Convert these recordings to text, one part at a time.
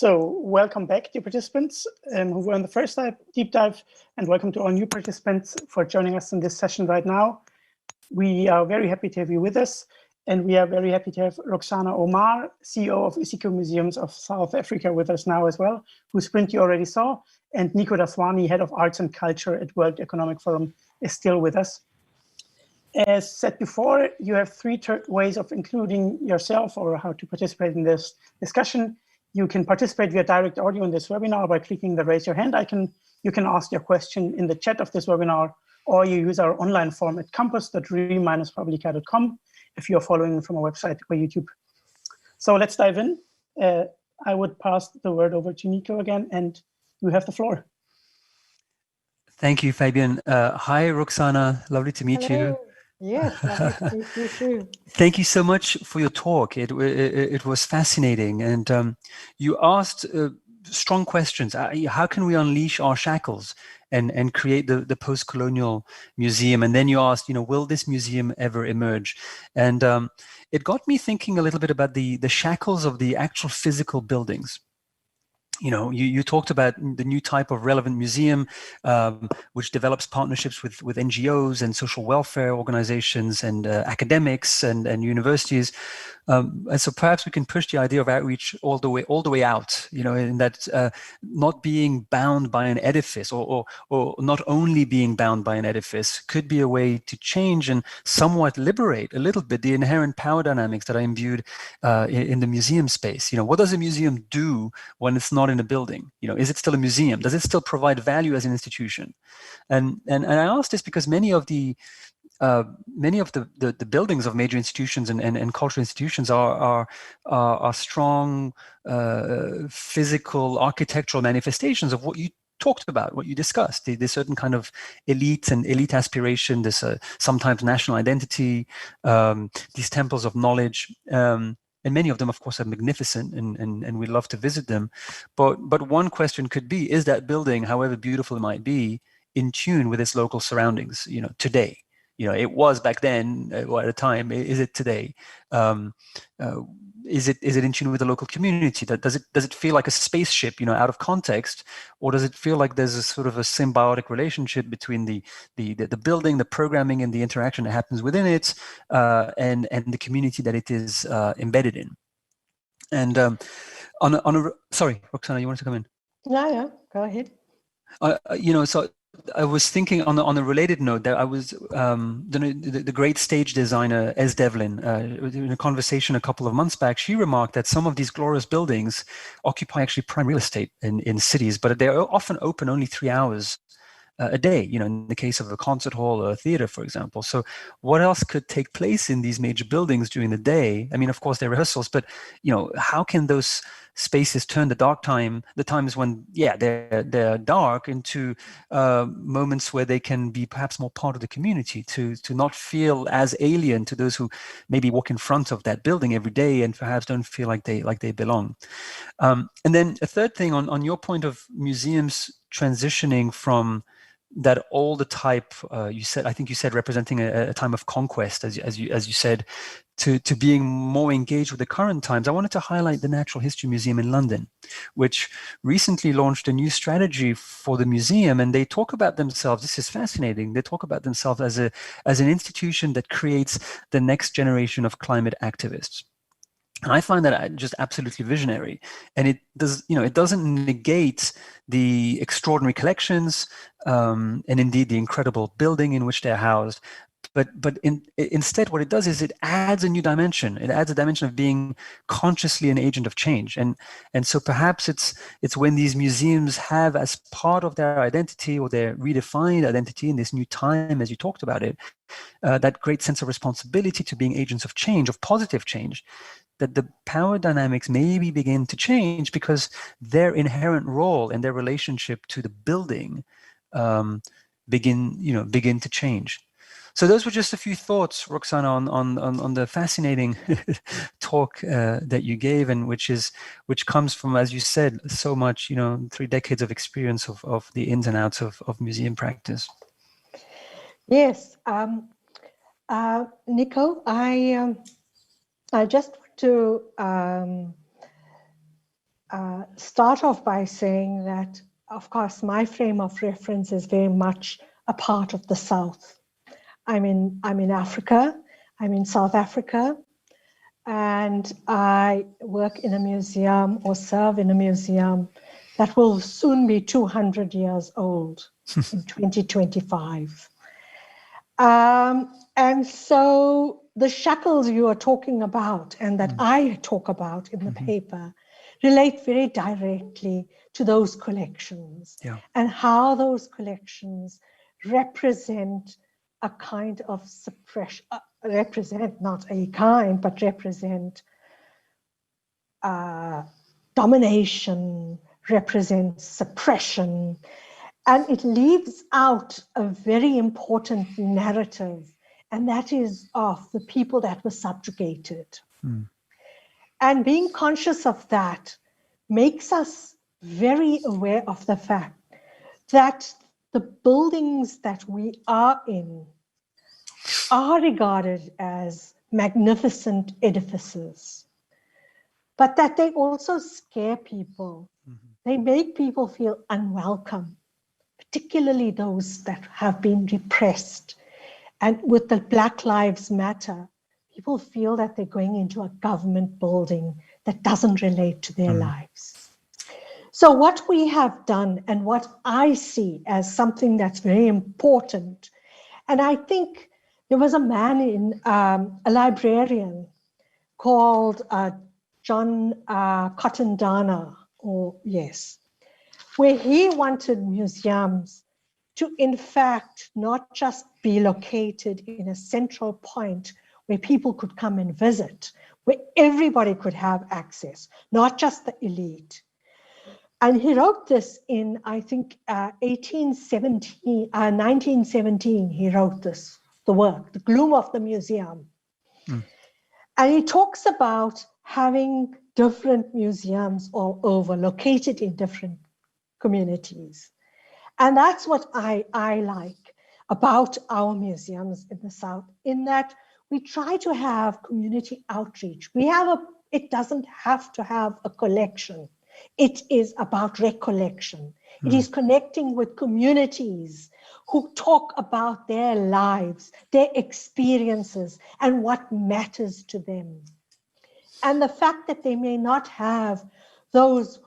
So welcome back, dear participants who were on the first deep dive, and welcome to all new participants for joining us in this session right now. We are very happy to have you with us, and we are very happy to have Rooksana Omar, CEO of Isiko Museums of South Africa, with us now as well, whose print you already saw, and Nico Daswani, Head of Arts and Culture at World Economic Forum, is still with us. As said before, you have three ways of including yourself or how to participate in this discussion. You can participate via direct audio in this webinar by clicking the raise your hand icon. You can ask your question in the chat of this webinar, or you use our online form at campus.re-publica.com if you're following from our website or YouTube. So let's dive in. I would pass the word over to Nico again, and you have the floor. Thank you, Fabian. Hi, Rooksana. Lovely to meet you. Yes, lovely to meet you too. Thank you so much for your talk. It was fascinating, and you asked strong questions. How can we unleash our shackles and create the post-colonial museum? And then you asked, will this museum ever emerge? And it got me thinking a little bit about the shackles of the actual physical buildings. You talked about the new type of relevant museum, which develops partnerships with NGOs and social welfare organizations and academics and universities. And so perhaps we can push the idea of outreach all the way out, in that not being bound by an edifice or not only being bound by an edifice could be a way to change and somewhat liberate a little bit the inherent power dynamics that are imbued in the museum space. What does a museum do when it's not in a building? Is it still a museum? Does it still provide value as an institution? And I ask this because many of the buildings of major institutions and cultural institutions are strong physical architectural manifestations of what you talked about, what you discussed, the certain kind of elite and elite aspiration, this sometimes national identity, these temples of knowledge. And many of them, of course, are magnificent, and we love to visit them. But one question could be, is that building, however beautiful it might be, in tune with its local surroundings, today? It was back then, at a time. Is it today? Is it in tune with the local community? Does it feel like a spaceship, out of context, or does it feel like there's a sort of a symbiotic relationship between the building, the programming, and the interaction that happens within it, and the community that it is embedded in? And sorry, Rooksana, you wanted to come in? No, go ahead. So I was thinking on a related note that I was the great stage designer Es Devlin, in a conversation a couple of months back, she remarked that some of these glorious buildings occupy actually prime real estate in cities, but they are often open only 3 hours a day, in the case of a concert hall or a theater, for example. So what else could take place in these major buildings during the day? I mean, of course, they're rehearsals, but, how can those spaces turn the times when, they're dark, into moments where they can be perhaps more part of the community, to not feel as alien to those who maybe walk in front of that building every day and perhaps don't feel like they belong. And then a third thing on your point of museums transitioning from that older type, I think you said representing a time of conquest, as you said, to being more engaged with the current times. I wanted to highlight the Natural History Museum in London, which recently launched a new strategy for the museum, and they talk about themselves. This is fascinating. They talk about themselves as an institution that creates the next generation of climate activists. And I find that just absolutely visionary, and it doesn't negate the extraordinary collections and indeed the incredible building in which they're housed. But instead, what it does is it adds a new dimension. It adds a dimension of being consciously an agent of change, and so perhaps it's when these museums have as part of their identity or their redefined identity in this new time, as you talked about it, that great sense of responsibility to being agents of change, of positive change, that the power dynamics maybe begin to change because their inherent role and their relationship to the building begin to change. So those were just a few thoughts, Rooksana, on the fascinating talk that you gave, and which comes from, as you said, so much, 3 decades of experience of the ins and outs of museum practice. Yes, Nico, I just want to start off by saying that, of course, my frame of reference is very much a part of the South. I'm in Africa. I'm in South Africa, and I work in a museum or serve in a museum that will soon be 200 years old in 2025. And so the shackles you are talking about and that I talk about in the paper relate very directly to those collections and how those collections represent a kind of suppression, represent not a kind, but represent domination, represents suppression, and it leaves out a very important narrative, and that is of the people that were subjugated. And being conscious of that makes us very aware of the fact that the buildings that we are in are regarded as magnificent edifices, but that they also scare people. They make people feel unwelcome, particularly those that have been repressed. And with the Black Lives Matter, people feel that they're going into a government building that doesn't relate to their lives. So what we have done and what I see as something that's very important, and I think there was a man a librarian called John Cotton-Dana, where he wanted museums to, in fact, not just be located in a central point where people could come and visit, where everybody could have access, not just the elite. And he wrote this in, I think, 1917, he wrote this, the work, The Gloom of the Museum. And he talks about having different museums all over, located in different communities. And that's what I like about our museums in the South, in that we try to have community outreach. It doesn't have to have a collection. It is about recollection. It is connecting with communities who talk about their lives, their experiences, and what matters to them. And the fact that they may not have those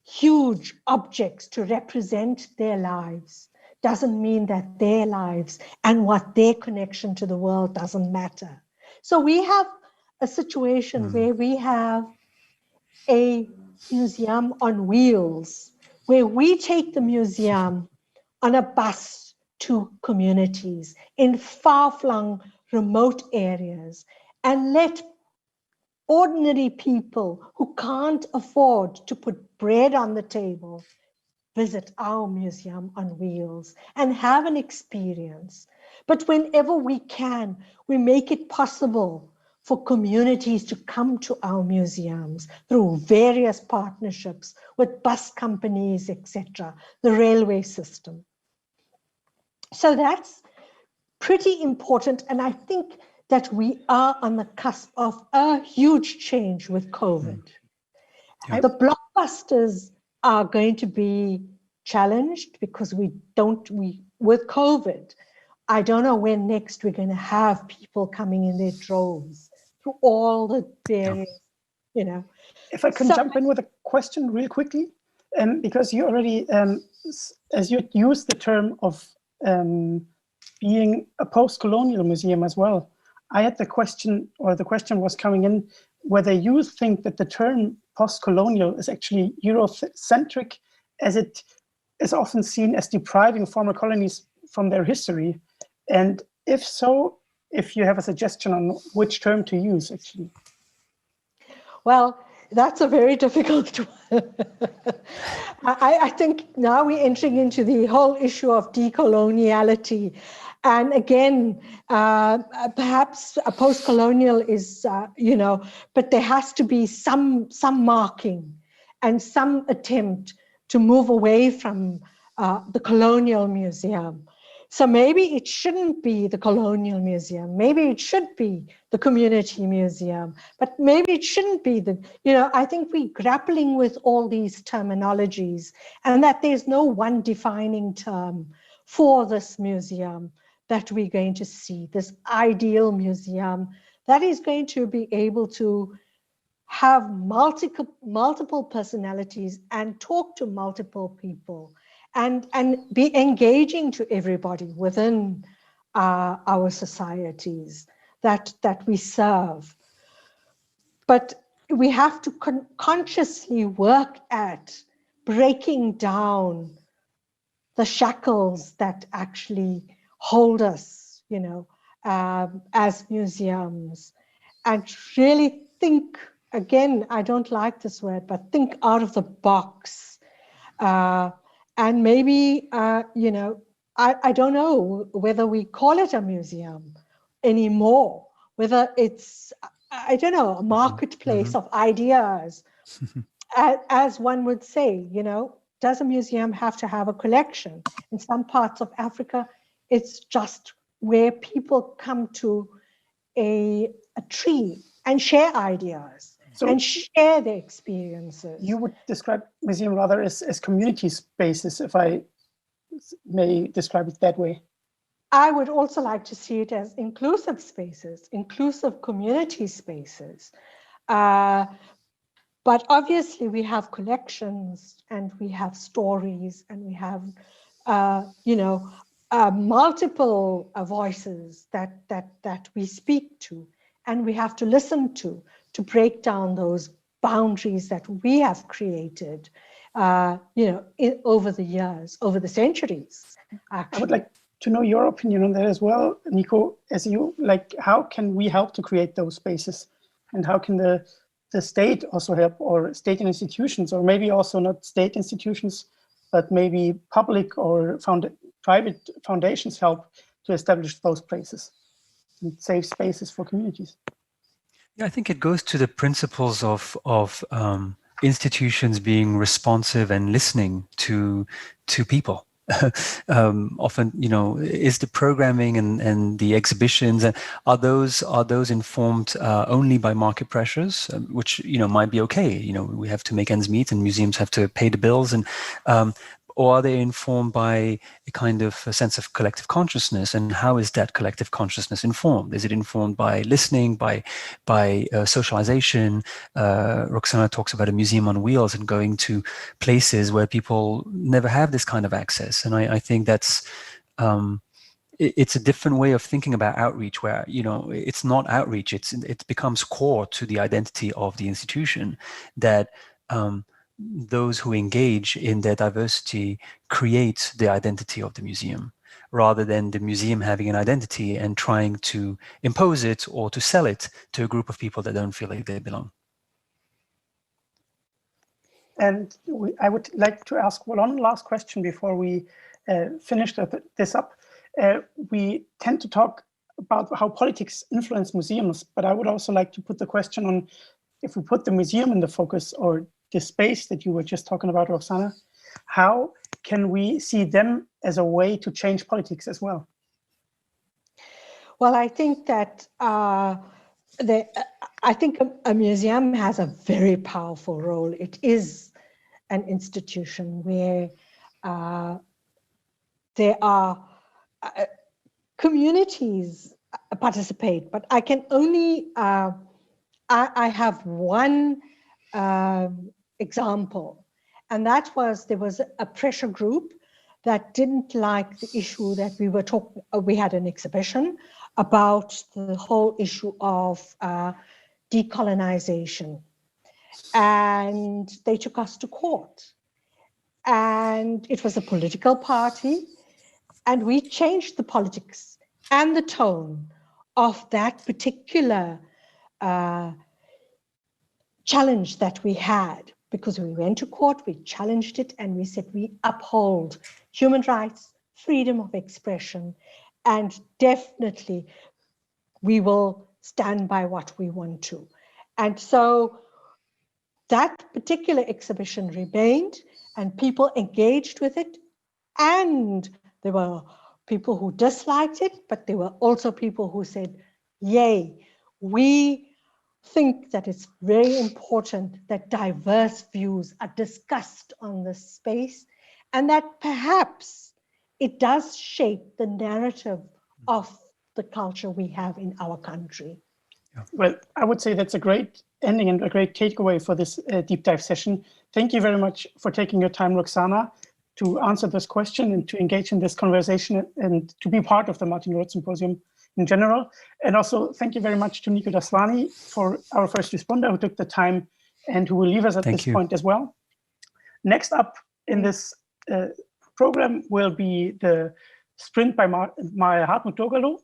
huge objects to represent their lives doesn't mean that their lives and what their connection to the world doesn't matter. So we have a situation where we have a museum on wheels, where we take the museum on a bus to communities in far-flung, remote areas and let ordinary people who can't afford to put bread on the table visit our museum on wheels and have an experience. But whenever we can, we make it possible for communities to come to our museums through various partnerships with bus companies, etc., the railway system. So that's pretty important, and I think that we are on the cusp of a huge change with COVID. The blockbusters are going to be challenged because with COVID, I don't know when next we're going to have people coming in their droves through all the various, If I can jump in with a question real quickly, because you already, as you used the term of being a post-colonial museum as well, I had the question, or the question was coming in, whether you think that the term post-colonial is actually Eurocentric, as it is often seen as depriving former colonies from their history. And if so, if you have a suggestion on which term to use, actually. Well, that's a very difficult one. I think now we're entering into the whole issue of decoloniality. And again, perhaps a post-colonial is, but there has to be some marking and some attempt to move away from the colonial museum. So maybe it shouldn't be the Colonial Museum. Maybe it should be the Community Museum. But maybe it shouldn't be the, I think we're grappling with all these terminologies, and that there's no one defining term for this museum that we're going to see, this ideal museum that is going to be able to have multiple personalities and talk to multiple people and be engaging to everybody within our societies that we serve. But we have to consciously work at breaking down the shackles that actually hold us, as museums, and really think, again, I don't like this word, but think out of the box. And maybe, I don't know whether we call it a museum anymore, whether it's, I don't know, a marketplace of ideas. As one would say, does a museum have to have a collection? In some parts of Africa, it's just where people come to a tree and share ideas. And share their experiences. You would describe museum rather as community spaces, if I may describe it that way. I would also like to see it as inclusive spaces, inclusive community spaces. But obviously we have collections and we have stories and we have, multiple voices that we speak to and we have to listen to break down those boundaries that we have created, over the years, over the centuries, actually. I would like to know your opinion on that as well, Nico, as you, how can we help to create those spaces? And how can the state also help, or state institutions, or maybe also not state institutions, but maybe public or private foundations help to establish those places and safe spaces for communities? Yeah, I think it goes to the principles of institutions being responsive and listening to people. Often, is the programming and the exhibitions, are those informed only by market pressures, which might be okay. We have to make ends meet, and museums have to pay the bills, and or are they informed by a kind of a sense of collective consciousness? And how is that collective consciousness informed? Is it informed by listening, by socialization? Rooksana talks about a museum on wheels and going to places where people never have this kind of access. And I think that's, it's a different way of thinking about outreach, where, it's not outreach, it becomes core to the identity of the institution, that those who engage in their diversity create the identity of the museum, rather than the museum having an identity and trying to impose it or to sell it to a group of people that don't feel like they belong. And I would like to ask one last question before we finish this up. We tend to talk about how politics influence museums, but I would also like to put the question on, if we put the museum in the focus, or the space that you were just talking about, Rooksana, how can we see them as a way to change politics as well? Well, I think that I think a museum has a very powerful role. It is an institution where there are communities participate, but I can only, I have one example, and that was, there was a pressure group that didn't like the issue that we were talking, we had an exhibition about the whole issue of decolonization, and they took us to court, and it was a political party, and we changed the politics and the tone of that particular challenge that we had, because we went to court, we challenged it, and we said we uphold human rights, freedom of expression, and definitely we will stand by what we want to. And so that particular exhibition remained, and people engaged with it, and there were people who disliked it, but there were also people who said, yay, we think that it's very important that diverse views are discussed on this space, and that perhaps it does shape the narrative of the culture we have in our country. Well, I would say that's a great ending and a great takeaway for this deep dive session. Thank you very much for taking your time, Rooksana, to answer this question and to engage in this conversation and to be part of the Martin-Roth-Symposium in general. And also thank you very much to Nico Daswani, for our first responder who took the time and who will leave us at this point as well. Next up in this program will be the sprint by Hartmut Dogalu,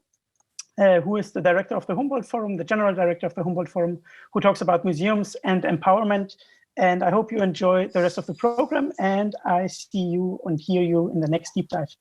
who is the director of the Humboldt Forum, the general director of the Humboldt Forum, who talks about museums and empowerment. And I hope you enjoy the rest of the program, and I see you and hear you in the next deep dive.